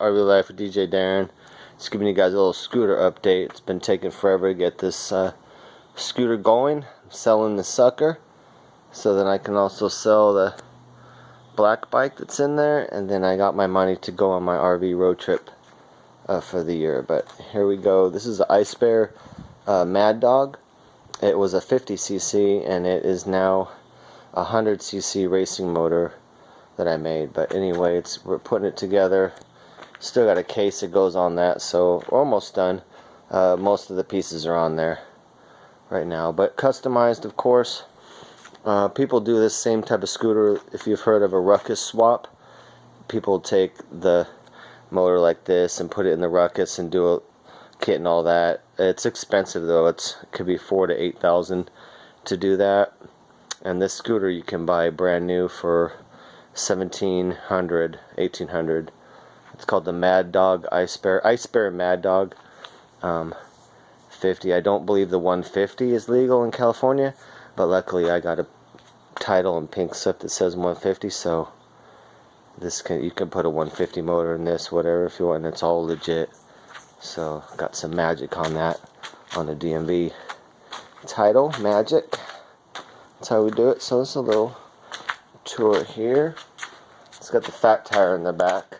RV Life with DJ Darren. Just giving you guys a little scooter update. It's been taking forever to get this scooter going. I'm selling the sucker so then I can also sell the black bike that's in there, and then I got my money to go on my RV road trip for the year. But here we go. This is the Icebear Maddog. It was a 50cc and it is now a 100cc racing motor that I made. But anyway, we're putting it together. Still got a case that goes on that, so we're almost done. Most of the pieces are on there right now, but customized, of course. People do this same type of scooter. If you've heard of a ruckus swap, people take the motor like this and put it in the ruckus and do a kit and all that. It's expensive though. It could be $4,000 to $8,000 to do that. And this scooter you can buy brand new for $1,700, $1,800. It's called the Maddog Icebear Maddog 50. I don't believe the 150 is legal in California, but luckily I got a title and pink slip that says 150, so you can put a 150 motor in this, whatever, if you want, and it's all legit. So got some magic on that, on the DMV title, magic. That's how we do it. So this is a little tour here. It's got the fat tire in the back,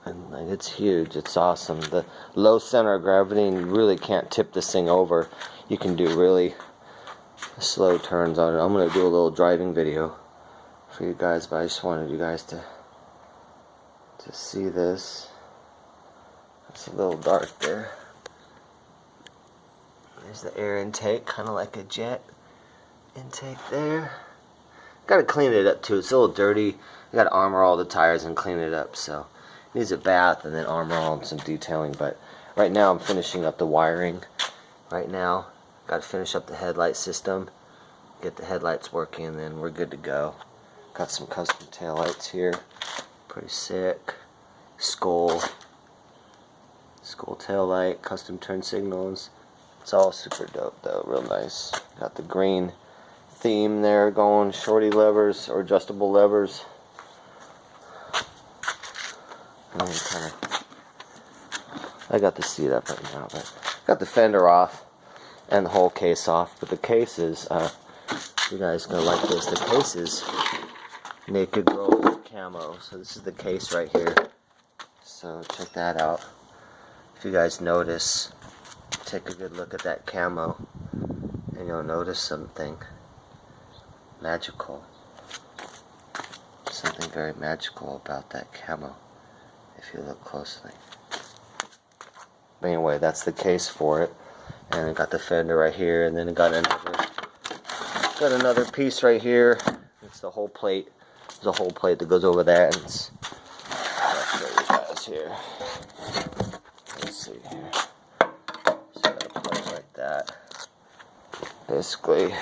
and like, it's huge. It's awesome. The low center of gravity, and you really can't tip this thing over. You can do really slow turns on it. I'm gonna do a little driving video for you guys, but I just wanted you guys to see this. It's a little dark there. There's the air intake, kind of like a jet intake there. Gotta clean it up too. It's a little dirty. I gotta armor all the tires and clean it up, so it needs a bath and then armor all and some detailing. But right now I'm finishing up the wiring. Right now, gotta finish up the headlight system, get the headlights working, and then we're good to go. Got some custom taillights here, pretty sick. Skull taillight, custom turn signals. It's all super dope though, real nice. Got the green theme there going, shorty levers or adjustable levers. And I got the seat up right now, but got the fender off and the whole case off. But the case is, you guys gonna like this. The case is Naked Girl camo. So this is the case right here. So check that out. If you guys notice, take a good look at that camo, and you'll notice something magical. Something very magical about that camo, if you look closely. But anyway, that's the case for it. And it got the fender right here, and then it got another piece right here. It's the whole plate. There's a whole plate that goes over that, and I'll show you guys here. Let's see here. So got a plate like that. Basically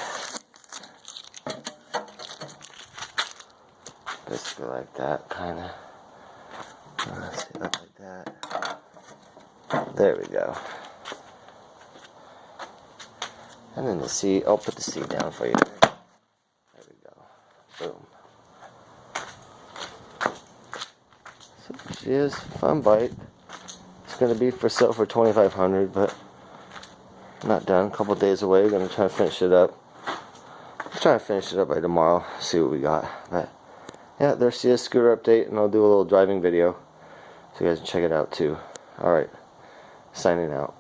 like that, kind of. Let's see, up like that. There we go. And then the seat, I'll put the seat down for you. There we go. Boom. So she is, fun bike. It's going to be for sale for $2,500, but I'm not done. A couple days away. We're going to try to finish it up. I'll try to finish it up by tomorrow. See what we got. But yeah, there's the scooter update, and I'll do a little driving video so you guys can check it out too. Alright, signing out.